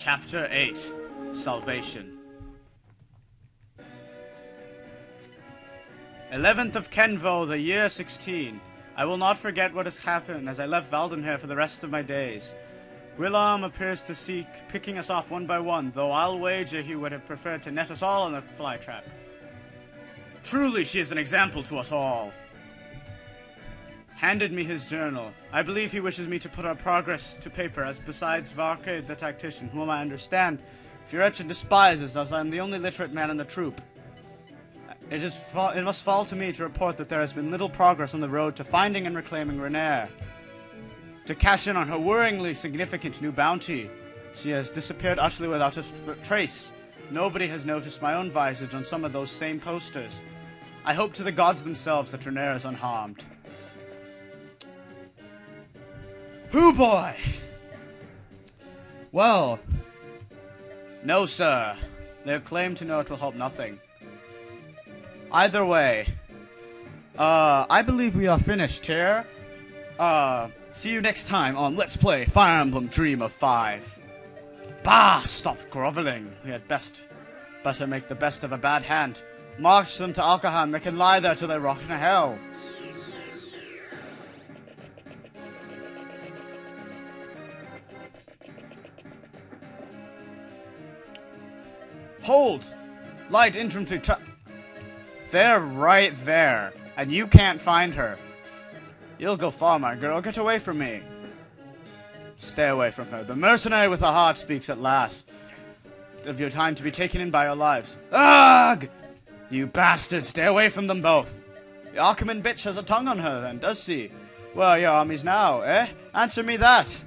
Chapter 8 Salvation 11th of Kenvo, the year 16. I will not forget what has happened as I left Valdenhere for the rest of my days. Guillaume appears to seek picking us off one by one, though I'll wager he would have preferred to net us all in a flytrap. Truly, she is an example to us all. Handed me his journal. I believe he wishes me to put our progress to paper, as besides Varke the tactician, whom I understand, Fioretcha despises, as I am the only literate man in the troop. It must fall to me to report that there has been little progress on the road to finding and reclaiming Renair. To cash in on her worryingly significant new bounty, she has disappeared utterly without a trace. Nobody has noticed my own visage on some of those same posters. I hope to the gods themselves that Renair is unharmed. Hoo boy! Well, no sir. Their claim to know it will help nothing. Either way, I believe we are finished here. See you next time on Let's Play Fire Emblem Dream of 5. Bah! Stop groveling. We had better make the best of a bad hand. March them to Alkahan. They can lie there till they rot in hell. Hold! Light infantry They're right there, and you can't find her. You'll go far, my girl. Get away from me. Stay away from her. The mercenary with a heart speaks at last. Of your time to be taken in by your lives. Ugh! You bastard, stay away from them both. The Archiman bitch has a tongue on her then, does she? Where are your armies now, eh? Answer me that.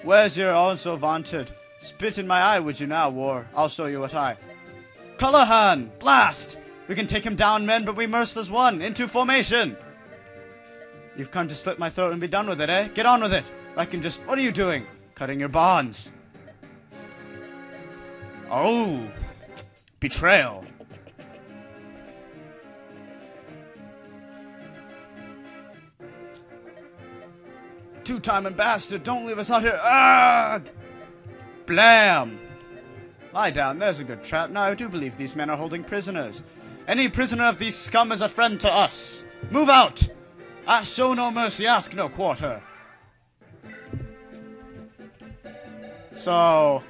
Where's your own so vaunted? Spit in my eye, would you now, war? I'll show you what I... Cullahan! Blast! We can take him down, men, but we merciless one! Into formation! You've come to slit my throat and be done with it, eh? Get on with it! I can just... What are you doing? Cutting your bonds. Oh! Betrayal. Two-timing bastard! Don't leave us out here! Ugh! Blam! Lie down, there's a good trap. Now I do believe these men are holding prisoners. Any prisoner of these scum is a friend to us. Move out! Show no mercy, ask no quarter. So,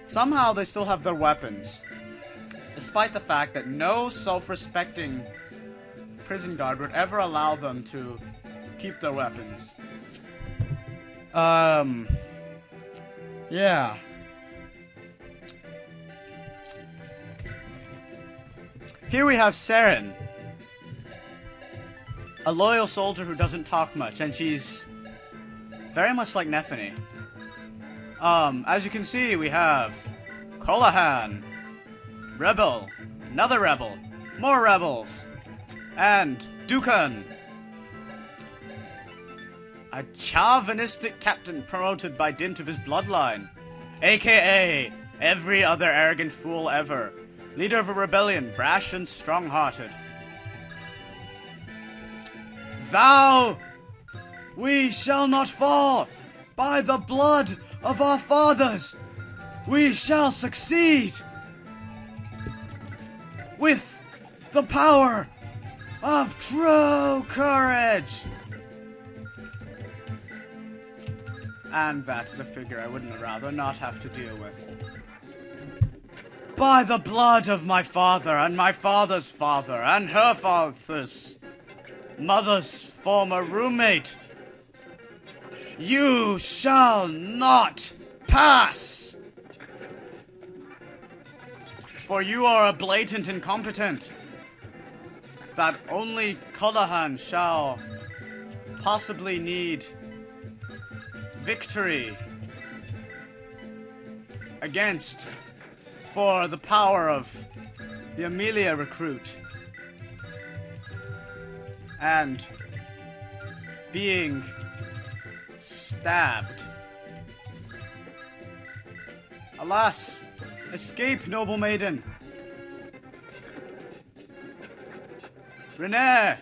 somehow they still have their weapons. Despite the fact that no self-respecting prison guard would ever allow them to keep their weapons. Yeah. Here we have Saren, a loyal soldier who doesn't talk much, and she's very much like Nephany. As you can see, we have Cullahan, Rebel, another Rebel, more Rebels, and Dukan, a chauvinistic captain promoted by dint of his bloodline, aka every other arrogant fool ever. Leader of a rebellion, brash and strong-hearted. Thou! We shall not fall! By the blood of our fathers! We shall succeed! With the power of true courage! And that is a figure I wouldn't rather not have to deal with. By the blood of my father, and my father's father, and her father's mother's former roommate, you shall not pass! For you are a blatant incompetent, that only Cullahan shall possibly need victory against for the power of the Amelia recruit and being stabbed. Alas, escape, noble maiden. Renair,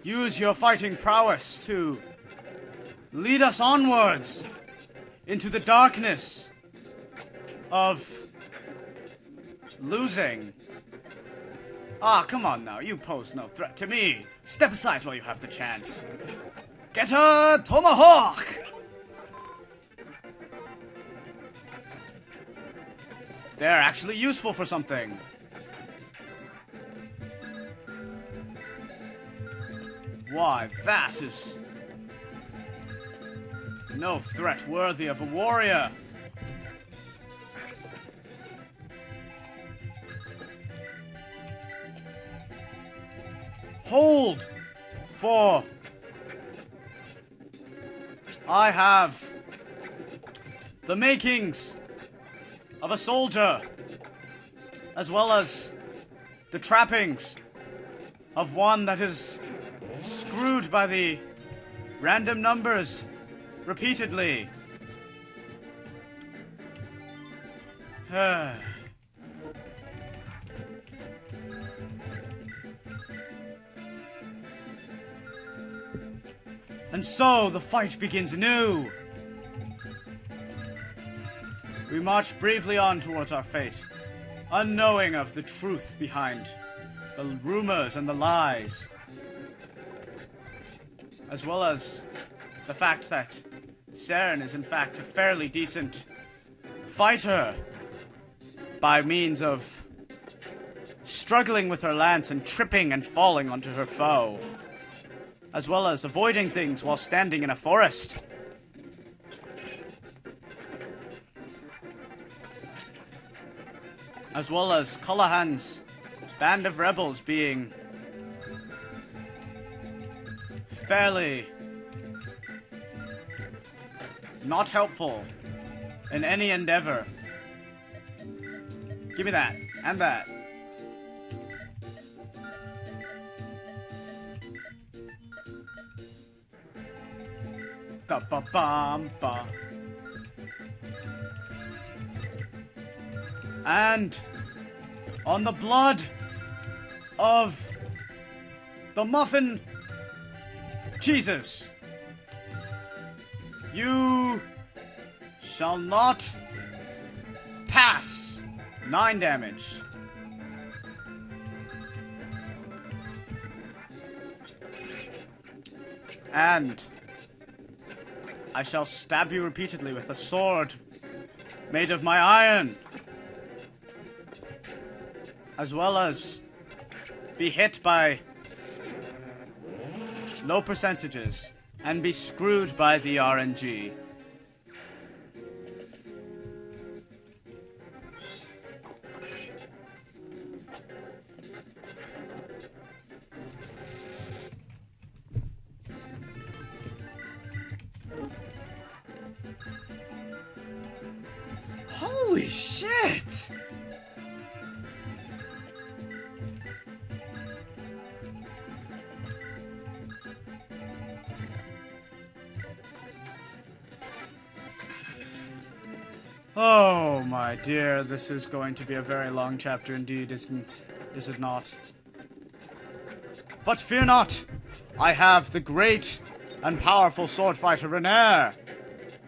use your fighting prowess to lead us onwards into the darkness of losing. Ah, come on now. You pose no threat to me. Step aside while you have the chance. Get a tomahawk! They're actually useful for something. Why, that is no threat worthy of a warrior. Hold! For I have the makings of a soldier, as well as the trappings of one that is screwed by the random numbers repeatedly. And so the fight begins anew. We march bravely on towards our fate, unknowing of the truth behind the rumors and the lies, as well as the fact that Saren is in fact a fairly decent fighter by means of struggling with her lance and tripping and falling onto her foe, as well as avoiding things while standing in a forest. As well as Colohan's band of rebels being fairly not helpful in any endeavor. Give me that, and that. Ba-ba-bam-ba. And on the blood of the muffin Jesus, you shall not pass. 9 damage. And I shall stab you repeatedly with a sword made of my iron, as well as be hit by low percentages and be screwed by the RNG. Holy shit! Oh my dear, this is going to be a very long chapter indeed, is it not? But fear not, I have the great and powerful sword fighter Renair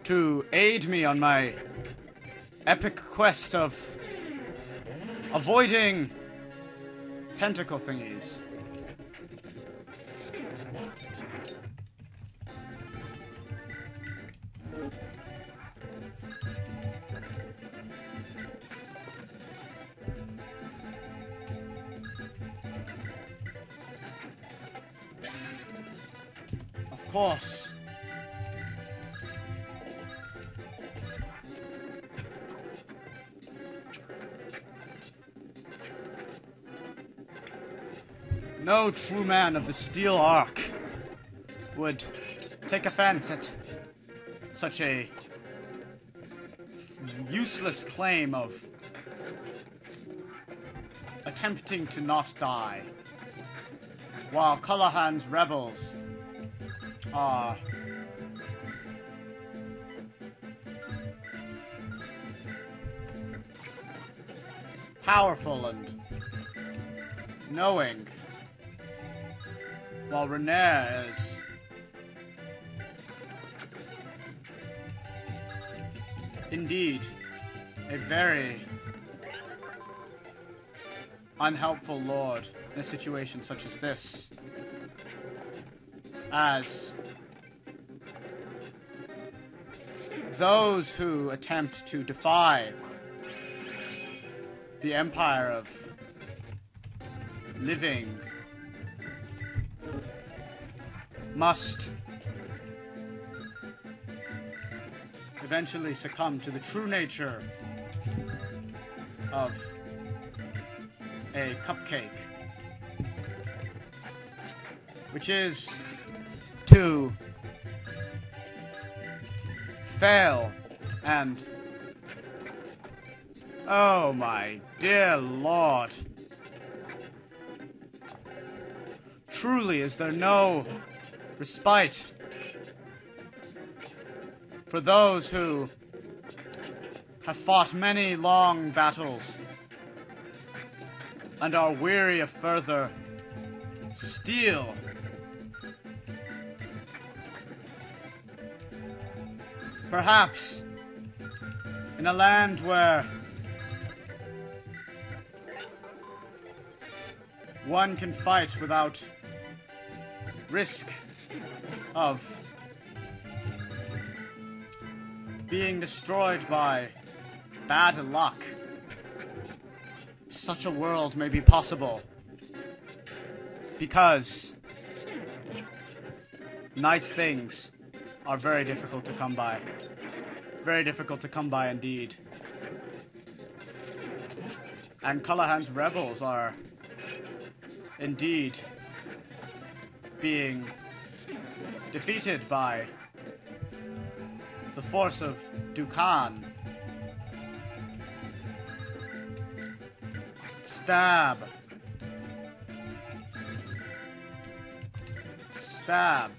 to aid me on my epic quest of avoiding tentacle thingies. Of course. No true man of the steel arc would take offense at such a useless claim of attempting to not die, while Colohan's rebels are powerful and knowing, while Renair is indeed a very unhelpful lord in a situation such as this, as those who attempt to defy the empire of living must eventually succumb to the true nature of a cupcake, which is to fail and, oh my dear lord, truly is there no respite for those who have fought many long battles and are weary of further steel. Perhaps in a land where one can fight without risk of being destroyed by bad luck, such a world may be possible, because nice things are very difficult to come by. Very difficult to come by indeed. And Cullahan's rebels are indeed being defeated by the force of Dukan. Stab. Stab.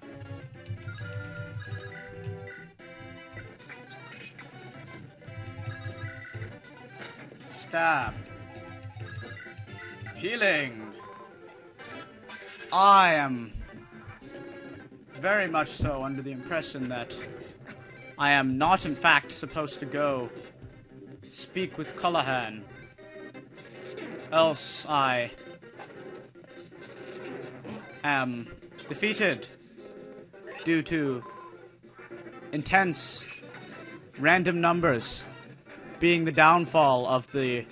Stab. Healing. I am very much so under the impression that I am not in fact supposed to go speak with Cullahan, else I am defeated due to intense random numbers being the downfall of the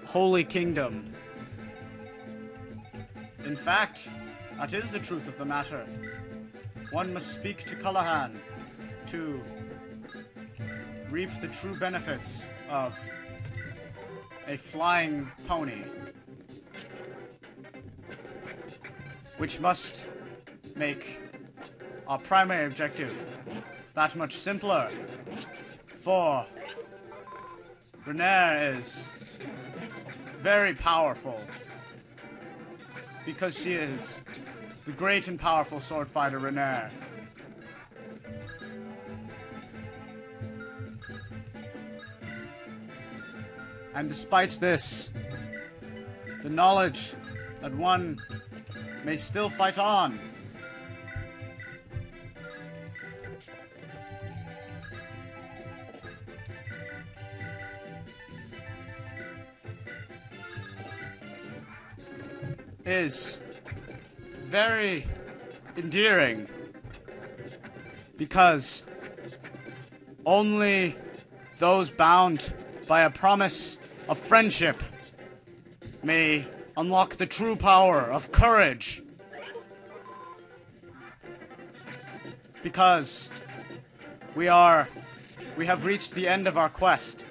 Holy Kingdom. In fact, that is the truth of the matter. One must speak to Cullahan to reap the true benefits of a flying pony, which must make our primary objective that much simpler, for Renair is very powerful because she is the great and powerful sword fighter Renair. And despite this, the knowledge that one may still fight on is very endearing, because only those bound by a promise of friendship may unlock the true power of courage. Because we have reached the end of our quest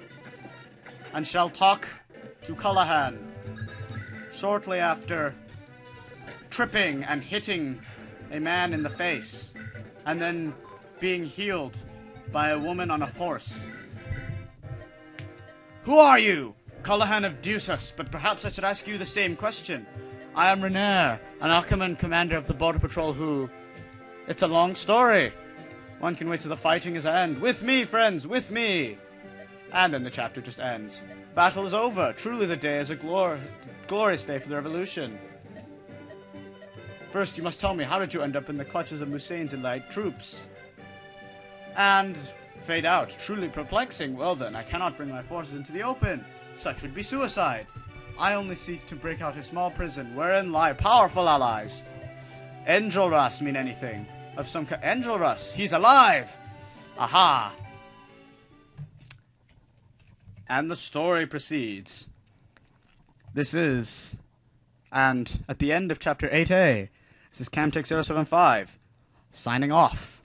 and shall talk to Cullahan shortly after tripping and hitting a man in the face and then being healed by a woman on a horse. Who are you? Cullahan of Deuces, but perhaps I should ask you the same question. I am Renair, an Achaemenid commander of the Border Patrol who... It's a long story. One can wait till the fighting is end. With me, friends, with me! And then the chapter just ends. Battle is over. Truly the day is a glorious day for the revolution. First, you must tell me, how did you end up in the clutches of Musain's elite troops? And Fade out. Truly perplexing. Well then, I cannot bring my forces into the open. Such would be suicide. I only seek to break out a small prison wherein lie powerful allies. Enjolras mean anything of some kind. Enjolras, he's alive! Aha! And the story proceeds. This is, and at the end of chapter 8A, this is Camtech 075, signing off.